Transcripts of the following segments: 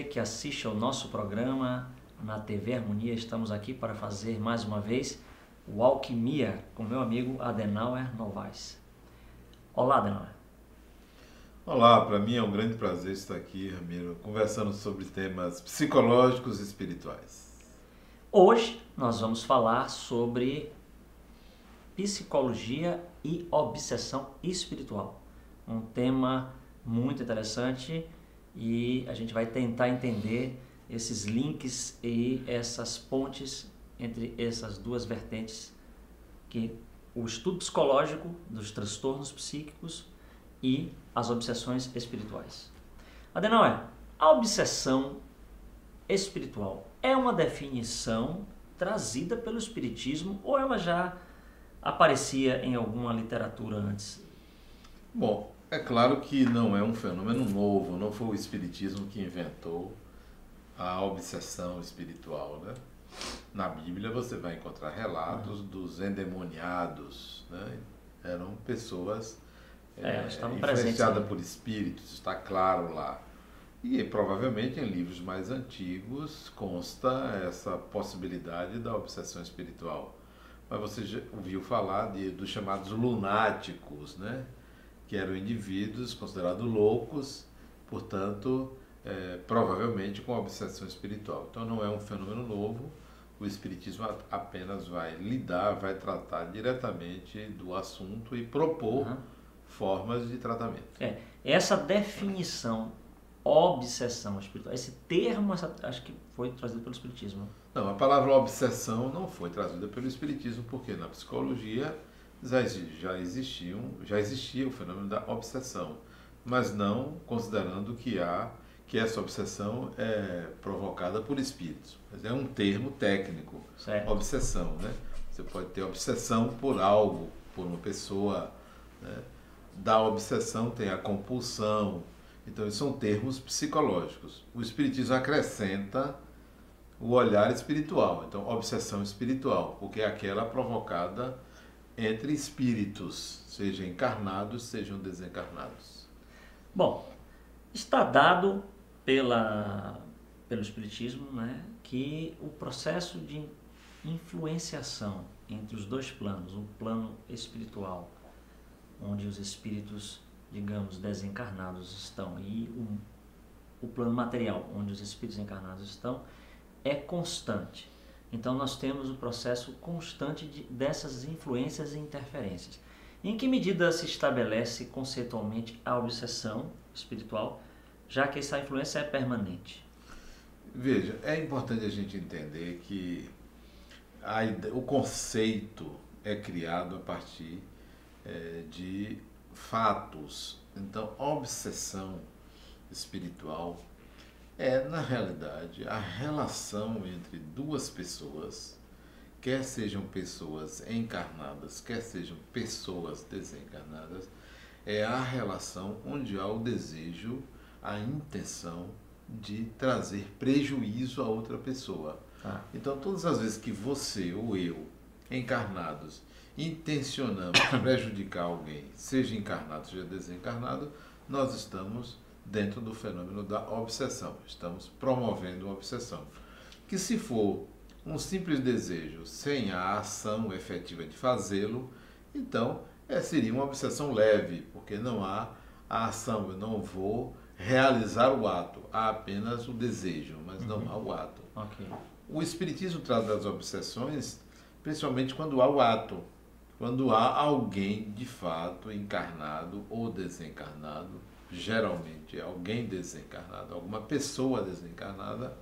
você que assiste ao nosso programa na TV Harmonia. Estamos aqui para fazer mais uma vez o Alquimia com meu amigo Adenauer Novaes. Olá, Adenauer. Olá, para mim é um grande prazer estar aqui, Ramiro, conversando sobre temas psicológicos e espirituais. Hoje nós vamos falar sobre psicologia e obsessão espiritual. Um tema muito interessante e a gente vai tentar entender esses links e essas pontes entre essas duas vertentes, que o estudo psicológico dos transtornos psíquicos e as obsessões espirituais. Adenauer, a obsessão espiritual é uma definição trazida pelo Espiritismo ou ela já aparecia em alguma literatura antes? Bom, é claro que não é um fenômeno novo, não foi o Espiritismo que inventou a obsessão espiritual, né? Na Bíblia você vai encontrar relatos dos endemoniados, né? Eram pessoas influenciadas por espíritos, está claro lá. E provavelmente em livros mais antigos consta essa possibilidade da obsessão espiritual. Mas você já ouviu falar dos chamados lunáticos, né? Que eram indivíduos considerados loucos, portanto, provavelmente com obsessão espiritual. Então não é um fenômeno novo, o Espiritismo apenas vai lidar, vai tratar diretamente do assunto e propor formas de tratamento. Essa definição, obsessão espiritual, esse termo acho que foi trazido pelo Espiritismo. Não, a palavra obsessão não foi trazida pelo Espiritismo, porque na psicologia já existia o fenômeno da obsessão, mas não considerando que essa obsessão é provocada por espíritos. Mas é um termo técnico, certo. Obsessão, né? Você pode ter obsessão por algo, por uma pessoa, né? Da obsessão tem a compulsão. Então, esses são termos psicológicos. O Espiritismo acrescenta o olhar espiritual. Então, obsessão espiritual, porque é aquela provocada entre espíritos, sejam encarnados, sejam desencarnados. Bom, está dado pelo Espiritismo, né, que o processo de influenciação entre os dois planos, o plano espiritual, onde os espíritos, digamos, desencarnados estão, e o plano material, onde os espíritos encarnados estão, é constante. Então nós temos o processo constante dessas influências e interferências. Em que medida se estabelece conceitualmente a obsessão espiritual, já que essa influência é permanente? Veja, é importante a gente entender que o conceito é criado a partir de fatos. Então, a obsessão espiritual é, na realidade, a relação entre duas pessoas, quer sejam pessoas encarnadas, quer sejam pessoas desencarnadas, é a relação onde há o desejo, a intenção de trazer prejuízo a outra pessoa. Então, todas as vezes que você ou eu, encarnados, intencionamos prejudicar alguém, seja encarnado, seja desencarnado, nós estamos dentro do fenômeno da obsessão. Estamos promovendo uma obsessão. Que se for um simples desejo sem a ação efetiva de fazê-lo, então seria uma obsessão leve, porque não há a ação, eu não vou realizar o ato, há apenas o desejo, mas não há o ato. Okay. O Espiritismo trata das obsessões principalmente quando há o ato, quando há alguém de fato encarnado ou desencarnado, geralmente é alguém desencarnado, alguma pessoa desencarnada,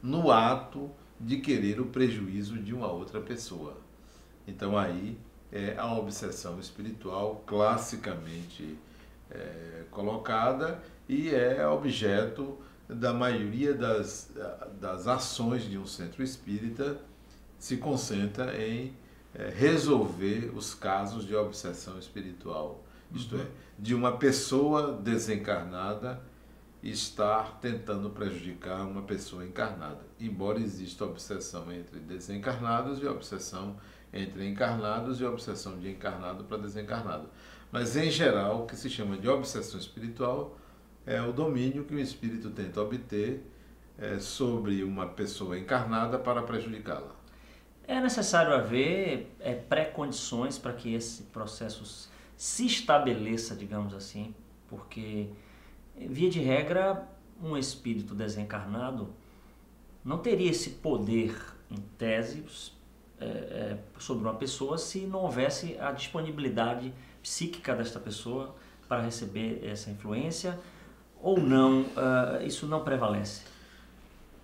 no ato de querer o prejuízo de uma outra pessoa. Então aí é a obsessão espiritual classicamente colocada e é objeto da maioria das ações de um centro espírita, se concentra em resolver os casos de obsessão espiritual. Isto é, de uma pessoa desencarnada estar tentando prejudicar uma pessoa encarnada. Embora exista obsessão entre desencarnados e obsessão entre encarnados e obsessão de encarnado para desencarnado. Mas, em geral, o que se chama de obsessão espiritual é o domínio que o espírito tenta obter sobre uma pessoa encarnada para prejudicá-la. É necessário haver pré-condições para que esse processo se estabeleça, digamos assim, porque, via de regra, um espírito desencarnado não teria esse poder, em tese, sobre uma pessoa se não houvesse a disponibilidade psíquica desta pessoa para receber essa influência, ou não, isso não prevalece?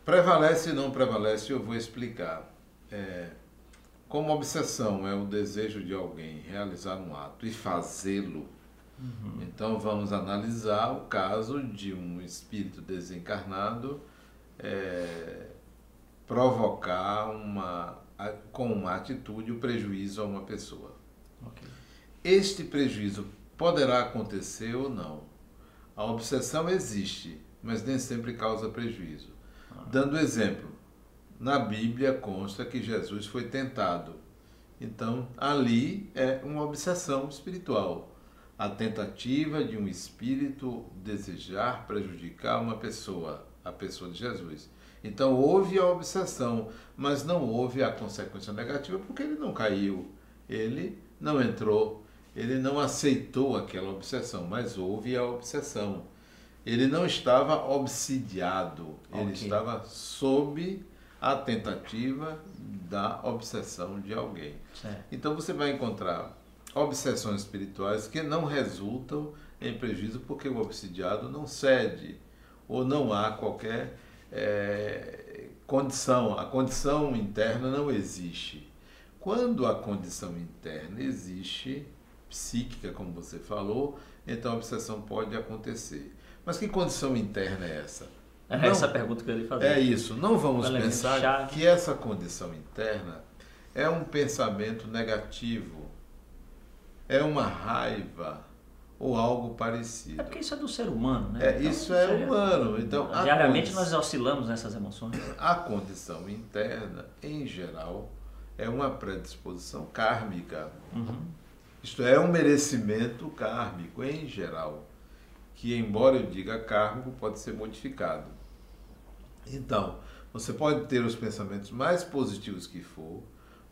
Prevalece e não prevalece, eu vou explicar. Como obsessão é o desejo de alguém realizar um ato e fazê-lo, então vamos analisar o caso de um espírito desencarnado provocar com uma atitude o prejuízo a uma pessoa. Okay. Este prejuízo poderá acontecer ou não. A obsessão existe, mas nem sempre causa prejuízo. Dando exemplo, na Bíblia consta que Jesus foi tentado. Então, ali é uma obsessão espiritual. A tentativa de um espírito desejar prejudicar uma pessoa, a pessoa de Jesus. Então, houve a obsessão, mas não houve a consequência negativa porque ele não caiu, ele não entrou, ele não aceitou aquela obsessão, mas houve a obsessão. Ele não estava obsidiado, ele estava sob a tentativa da obsessão de alguém. Certo. Então você vai encontrar obsessões espirituais que não resultam em prejuízo porque o obsidiado não cede ou não há qualquer condição. A condição interna não existe. Quando a condição interna existe, psíquica, como você falou, então a obsessão pode acontecer. Mas que condição interna é essa? Essa pergunta que eu ia fazer. É isso. Não vamos pensar chave. que essa condição interna é um pensamento negativo, é uma raiva ou algo parecido. É porque isso é do ser humano, né? Então, isso é humano. Então, diariamente nós oscilamos nessas emoções. A condição interna, em geral, é uma predisposição kármica. Isto é um merecimento kármico, em geral, que, embora eu diga kármico, pode ser modificado. Então, você pode ter os pensamentos mais positivos que for,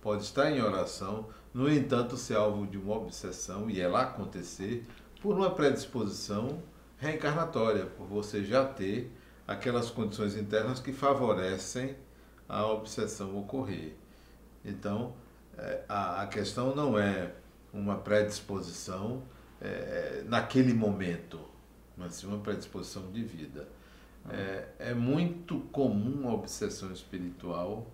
pode estar em oração, no entanto, ser alvo de uma obsessão, e ela acontecer por uma predisposição reencarnatória, por você já ter aquelas condições internas que favorecem a obsessão ocorrer. Então, a questão não é uma predisposição naquele momento, mas sim uma predisposição de vida. É muito comum a obsessão espiritual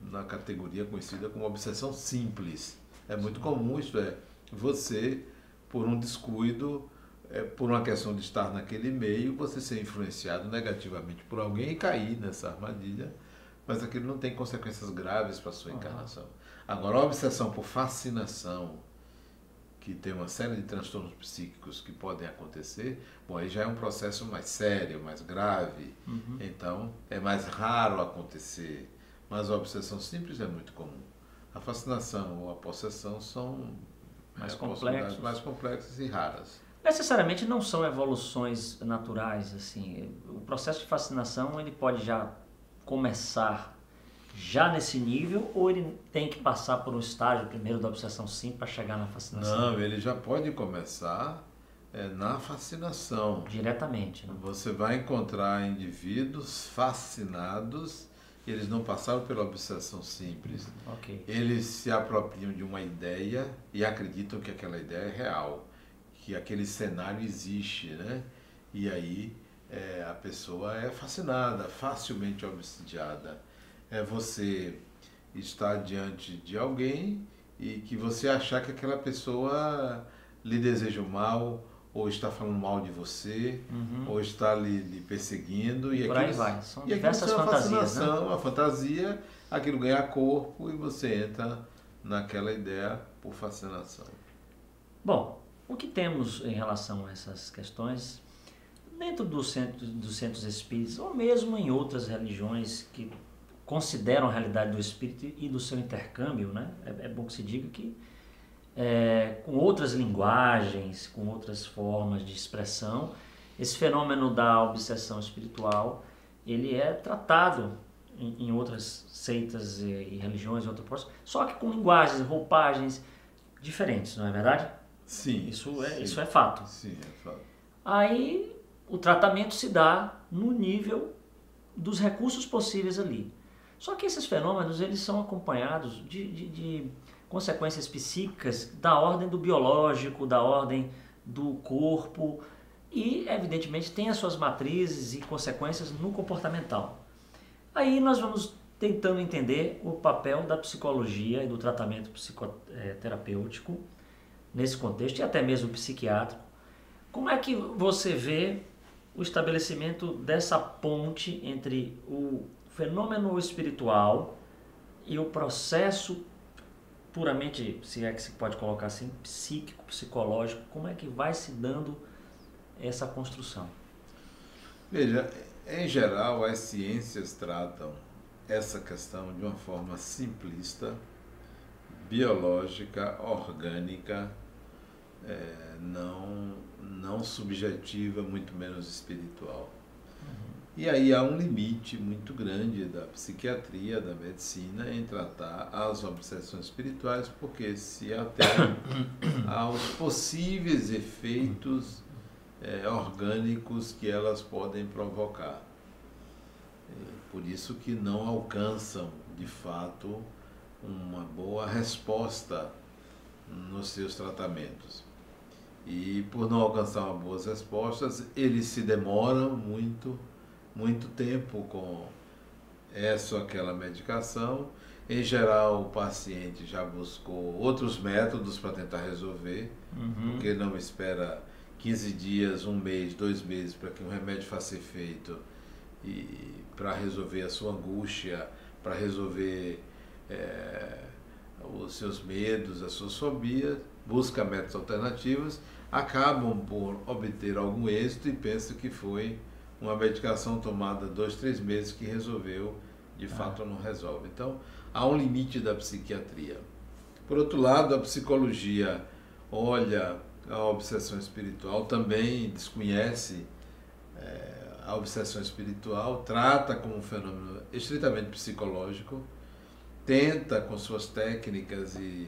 na categoria conhecida como obsessão simples. É muito comum, isto é, você, por um descuido, por uma questão de estar naquele meio, você ser influenciado negativamente por alguém e cair nessa armadilha, mas aquilo não tem consequências graves para a sua encarnação. Agora, a obsessão por fascinação, que tem uma série de transtornos psíquicos que podem acontecer, bom, aí já é um processo mais sério, mais grave, então é mais raro acontecer, mas a obsessão simples é muito comum. A fascinação ou a possessão são mais complexas e raras. Necessariamente não são evoluções naturais, assim. O processo de fascinação ele pode já começar já nesse nível, ou ele tem que passar por um estágio primeiro da obsessão simples para chegar na fascinação? Não, ele já pode começar na fascinação. Diretamente. Né? Você vai encontrar indivíduos fascinados, eles não passaram pela obsessão simples. Okay. Eles se apropriam de uma ideia e acreditam que aquela ideia é real, que aquele cenário existe, né? E aí a pessoa é fascinada, facilmente obsidiada. Você estar diante de alguém e que você achar que aquela pessoa lhe deseja o mal, ou está falando mal de você, ou está lhe perseguindo. E por aí vai. São diversas fantasias, né? A fantasia, aquilo ganha corpo e você entra naquela ideia por fascinação. Bom, o que temos em relação a essas questões, dentro dos centros espíritas, ou mesmo em outras religiões que consideram a realidade do espírito e do seu intercâmbio, né? É bom que se diga que com outras linguagens, com outras formas de expressão, esse fenômeno da obsessão espiritual ele é tratado em outras seitas e religiões, outras coisas, só que com linguagens, roupagens diferentes, não é verdade? Sim. Isso é fato. Sim, é fato. Aí o tratamento se dá no nível dos recursos possíveis ali. Só que esses fenômenos eles são acompanhados de consequências psíquicas da ordem do biológico, da ordem do corpo e, evidentemente, tem as suas matrizes e consequências no comportamental. Aí nós vamos tentando entender o papel da psicologia e do tratamento psicoterapêutico nesse contexto e até mesmo psiquiátrico. Como é que você vê o estabelecimento dessa ponte entre o fenômeno espiritual e o processo puramente, se é que se pode colocar assim, psíquico, psicológico? Como é que vai se dando essa construção? Veja, em geral, as ciências tratam essa questão de uma forma simplista, biológica, orgânica, não subjetiva, muito menos espiritual. E aí há um limite muito grande da psiquiatria, da medicina, em tratar as obsessões espirituais, porque se atém aos possíveis efeitos orgânicos que elas podem provocar. Por isso que não alcançam, de fato, uma boa resposta nos seus tratamentos. E por não alcançar uma boas respostas, eles se demoram muito tempo com essa ou aquela medicação. Em geral, o paciente já buscou outros métodos para tentar resolver, porque não espera 15 dias, um mês, 2 meses para que um remédio faça efeito e para resolver a sua angústia, para resolver os seus medos, as suas fobias, busca métodos alternativos, acabam por obter algum êxito e pensam que foi uma medicação tomada 2, 3 meses que resolveu, de fato não resolve. Então, há um limite da psiquiatria. Por outro lado, a psicologia olha a obsessão espiritual, também desconhece a obsessão espiritual, trata como um fenômeno estritamente psicológico, tenta com suas técnicas e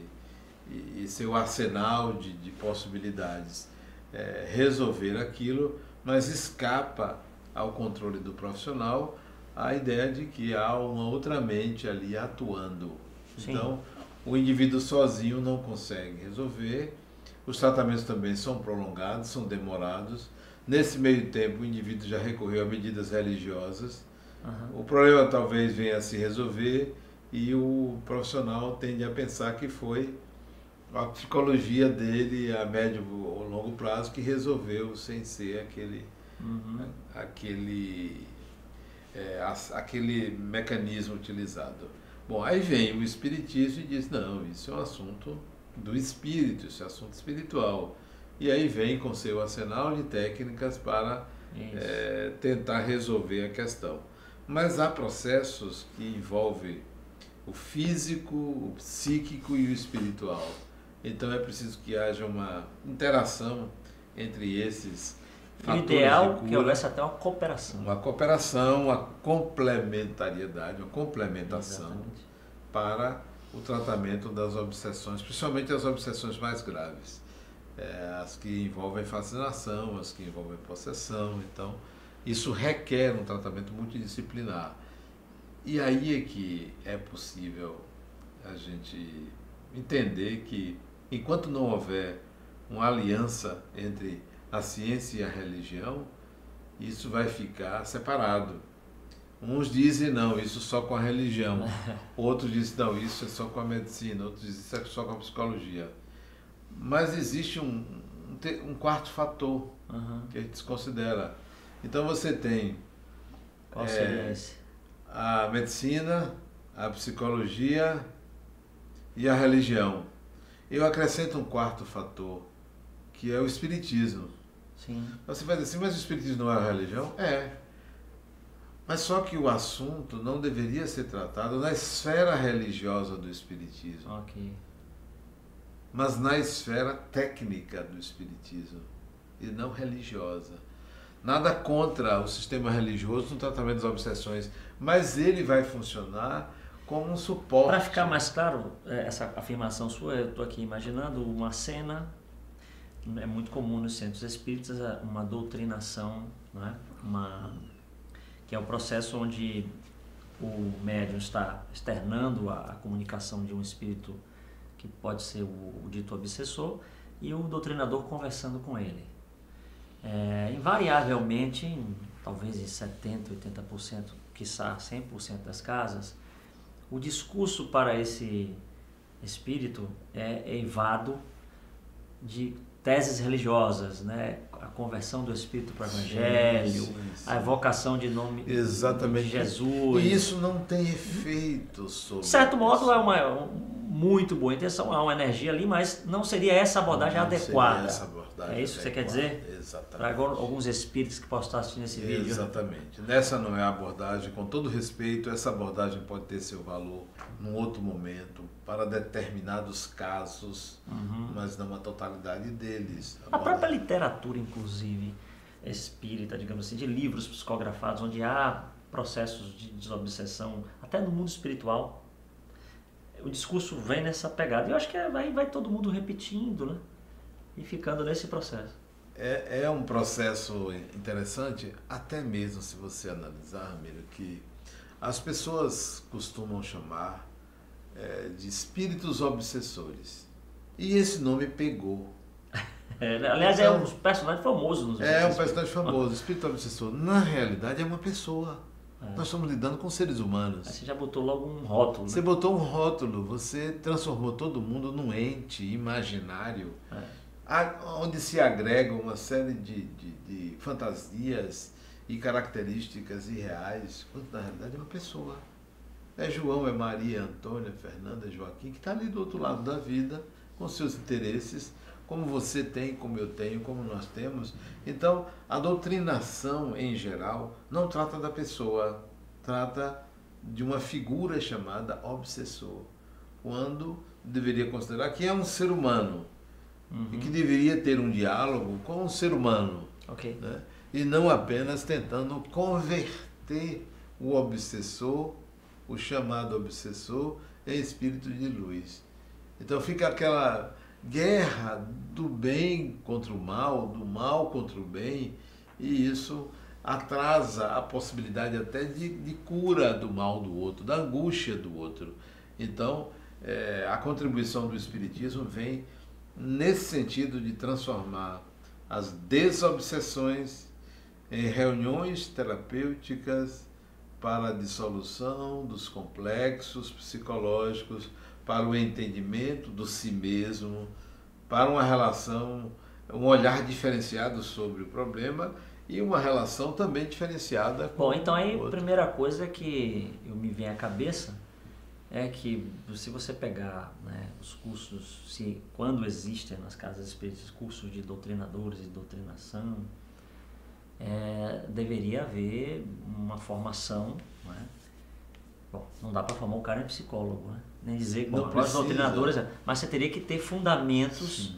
seu arsenal de possibilidades resolver aquilo, mas escapa ao controle do profissional a ideia de que há uma outra mente ali atuando. Sim. Então, o indivíduo sozinho não consegue resolver, os tratamentos também são prolongados, são demorados. Nesse meio tempo, o indivíduo já recorreu a medidas religiosas, o problema talvez venha a se resolver e o profissional tende a pensar que foi a psicologia dele a médio ou longo prazo que resolveu sem ser aquele mecanismo utilizado. Bom, aí vem o espiritismo e diz, não, isso é um assunto do espírito, isso é assunto espiritual. E aí vem com seu arsenal de técnicas para tentar resolver a questão. Mas há processos que envolvem o físico, o psíquico e o espiritual. Então é preciso que haja uma interação entre esses fatores de cura. O ideal é que houvesse até uma cooperação. Uma cooperação, uma complementariedade, uma complementação. Exatamente. Para o tratamento das obsessões, principalmente as obsessões mais graves. As que envolvem fascinação, as que envolvem possessão. Então, isso requer um tratamento multidisciplinar. E aí é que é possível a gente entender que, enquanto não houver uma aliança entre a ciência e a religião, isso vai ficar separado. Uns dizem, não, isso só com a religião. Outros dizem, não, isso é só com a medicina. Outros dizem, isso é só com a psicologia. Mas existe um quarto fator que a gente desconsidera. Então você tem qual seria esse? A medicina, a psicologia e a religião. Eu acrescento um quarto fator, que é o espiritismo. Sim. Você vai dizer assim, mas o espiritismo não é a religião? É. Mas só que o assunto não deveria ser tratado na esfera religiosa do espiritismo. Ok. Mas na esfera técnica do espiritismo, e não religiosa. Nada contra o sistema religioso no tratamento das obsessões, mas ele vai funcionar como um suporte. Para ficar mais claro, essa afirmação sua, eu estou aqui imaginando uma cena, é muito comum nos centros espíritas, uma doutrinação, né? Que é o processo onde o médium está externando a comunicação de um espírito que pode ser o dito obsessor e o doutrinador conversando com ele. Invariavelmente, talvez em 70%, 80%, quiçá 100% das casas, o discurso para esse espírito é eivado de teses religiosas, né? A conversão do espírito para o evangelho, a evocação de nome de Jesus. E isso não tem efeito sobre... De certo modo, é uma muito boa intenção, há uma energia ali, mas não seria essa abordagem adequada. É isso que você quer dizer? Exatamente. Para alguns espíritos que possam estar assistindo esse vídeo. Exatamente. Nessa não é a abordagem, com todo respeito, essa abordagem pode ter seu valor num outro momento, para determinados casos, mas não a totalidade deles. A própria literatura, inclusive, espírita, digamos assim, de livros psicografados, onde há processos de desobsessão, até no mundo espiritual, o discurso vem nessa pegada. E eu acho que vai todo mundo repetindo, né? E ficando nesse processo. É um processo interessante, até mesmo se você analisar, Ramiro, que as pessoas costumam chamar de espíritos obsessores. E esse nome pegou. Aliás, é um personagem famoso nos É um personagem famoso, espírito obsessor. Na realidade, é uma pessoa. Nós estamos lidando com seres humanos. Aí você já botou logo um rótulo. Você botou um rótulo, você transformou todo mundo num ente imaginário, onde se agregam uma série de fantasias e características irreais, quando na realidade é uma pessoa. É João, é Maria, Antônia, Fernanda, Joaquim, que está ali do outro lado da vida, com seus interesses, como você tem, como eu tenho, como nós temos. Então, a doutrinação, em geral, não trata da pessoa, trata de uma figura chamada obsessor, quando deveria considerar que é um ser humano, e que deveria ter um diálogo com um ser humano, né? E não apenas tentando converter o obsessor, o chamado obsessor, em espírito de luz. Então fica aquela guerra do bem contra o mal, do mal contra o bem, e isso atrasa a possibilidade até de cura do mal do outro, da angústia do outro. Então, a contribuição do Espiritismo vem nesse sentido de transformar as desobsessões em reuniões terapêuticas para a dissolução dos complexos psicológicos, para o entendimento do si mesmo, para uma relação, um olhar diferenciado sobre o problema e uma relação também diferenciada com o outro. Bom, então aí a primeira coisa que me vem à cabeça é que se você pegar, né, os cursos, quando existem nas casas espíritas cursos de doutrinadores e doutrinação, deveria haver uma formação, né? Bom, não dá para formar o cara em psicólogo, né? Nem dizer que os doutrinadores, mas você teria que ter fundamentos,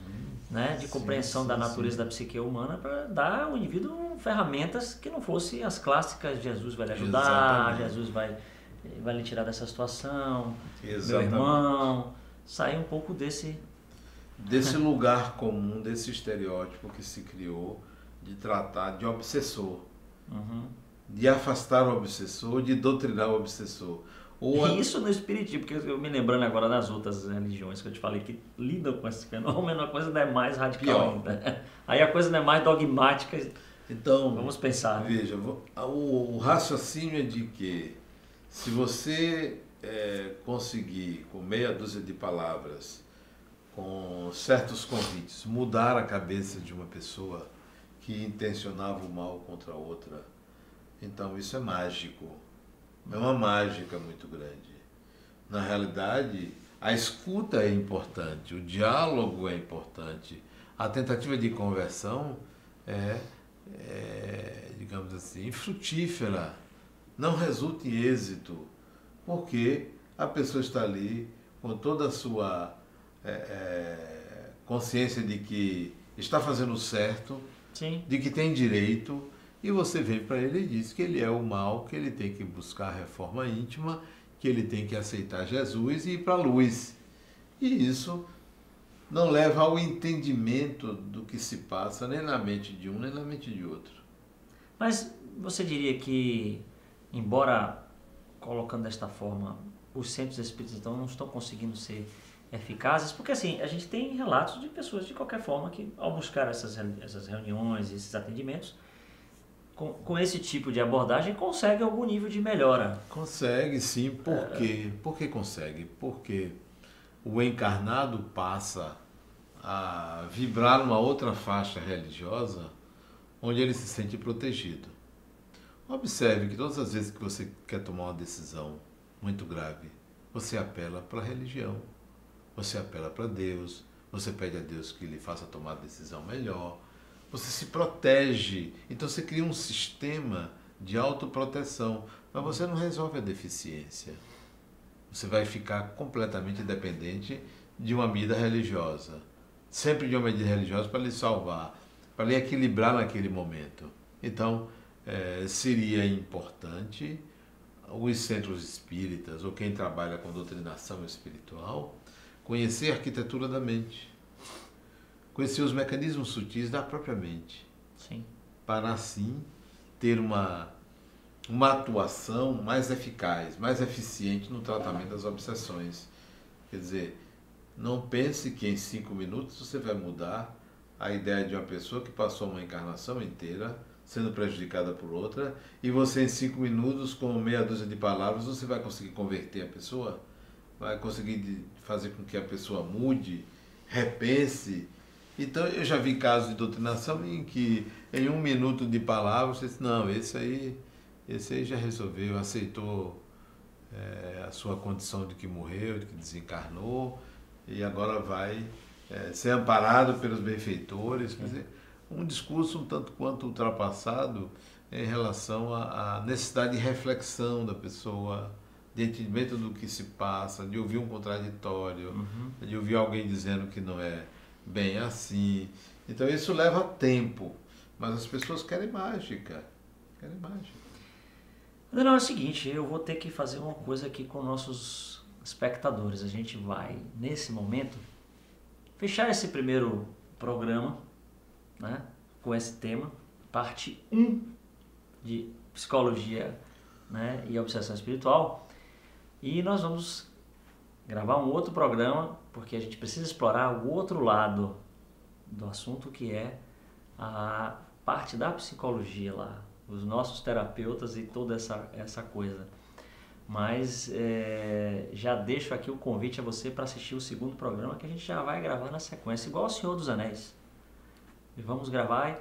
né, de compreensão da natureza da psique humana para dar ao indivíduo ferramentas que não fossem as clássicas: Jesus vai lhe ajudar, Jesus vai lhe tirar dessa situação, meu irmão, sair um pouco desse lugar comum, desse estereótipo que se criou de tratar de obsessor, de afastar o obsessor, de doutrinar o obsessor. Isso no espiritismo, porque eu me lembrando agora das outras religiões que eu te falei que lidam com esse fenômeno, a coisa não é mais radical ainda. Aí a coisa não é mais dogmática. Então, vamos pensar. Veja, o raciocínio é de que se você conseguir, com meia dúzia de palavras, com certos convites, mudar a cabeça de uma pessoa que intencionava o mal contra a outra, então isso é mágico. É uma mágica muito grande. Na realidade, a escuta é importante, o diálogo é importante, a tentativa de conversão digamos assim, frutífera, não resulta em êxito, porque a pessoa está ali com toda a sua consciência de que está fazendo o certo, Sim. de que tem direito, E você vem para ele e diz que ele é o mal, que ele tem que buscar a reforma íntima, que ele tem que aceitar Jesus e ir para a luz. E isso não leva ao entendimento do que se passa nem na mente de um, nem na mente de outro. Mas você diria que, embora colocando desta forma, os centros espíritas então não estão conseguindo ser eficazes? Porque assim, a gente tem relatos de pessoas de qualquer forma que, ao buscar essas reuniões, esses atendimentos, com esse tipo de abordagem, consegue algum nível de melhora. Consegue sim, por quê? Por que consegue? Porque o encarnado passa a vibrar numa outra faixa religiosa onde ele se sente protegido. Observe que todas as vezes que você quer tomar uma decisão muito grave, você apela para a religião, você apela para Deus, você pede a Deus que lhe faça tomar a decisão melhor, você se protege, então você cria um sistema de autoproteção, mas você não resolve a deficiência. Você vai ficar completamente dependente de uma medida religiosa, sempre de uma medida religiosa para lhe salvar, para lhe equilibrar naquele momento. Então, seria importante os centros espíritas ou quem trabalha com doutrinação espiritual conhecer a arquitetura da mente, conhecer os mecanismos sutis da própria mente. Sim. Para assim ter uma atuação mais eficaz, mais eficiente no tratamento das obsessões. Quer dizer, não pense que em 5 minutos você vai mudar a ideia de uma pessoa que passou uma encarnação inteira sendo prejudicada por outra, e você em 5 minutos, com meia dúzia de palavras, você vai conseguir converter a pessoa? Vai conseguir fazer com que a pessoa mude, repense? Então, eu já vi casos de doutrinação em que, em 1 minuto de palavras, você disse, não, esse aí já resolveu, aceitou a sua condição de que morreu, de que desencarnou, e agora vai ser amparado pelos benfeitores. Quer dizer, um discurso um tanto quanto ultrapassado em relação à necessidade de reflexão da pessoa, de entendimento do que se passa, de ouvir um contraditório, de ouvir alguém dizendo que não é bem assim. Então isso leva tempo, mas as pessoas querem mágica. Querem mágica. Não, é o seguinte, eu vou ter que fazer uma coisa aqui com nossos espectadores. A gente vai, nesse momento, fechar esse primeiro programa, né, com esse tema, parte 1 de psicologia, né, e obsessão espiritual. E nós vamos gravar um outro programa, porque a gente precisa explorar o outro lado do assunto, que é a parte da psicologia lá, os nossos terapeutas e toda essa coisa. Mas já deixo aqui o convite a você para assistir o segundo programa, que a gente já vai gravar na sequência, igual o Senhor dos Anéis. E vamos gravar,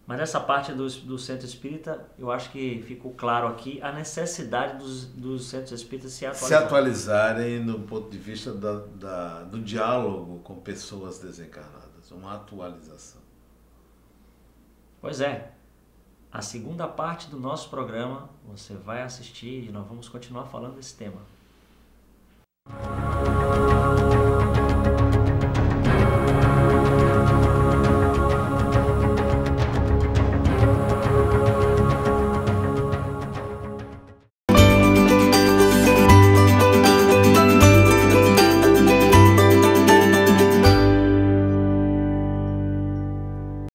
mas essa parte do centro espírita, eu acho que ficou claro aqui a necessidade dos centros espíritas se atualizarem no ponto de vista do diálogo com pessoas desencarnadas, uma atualização. Pois é, a segunda parte do nosso programa você vai assistir e nós vamos continuar falando desse tema.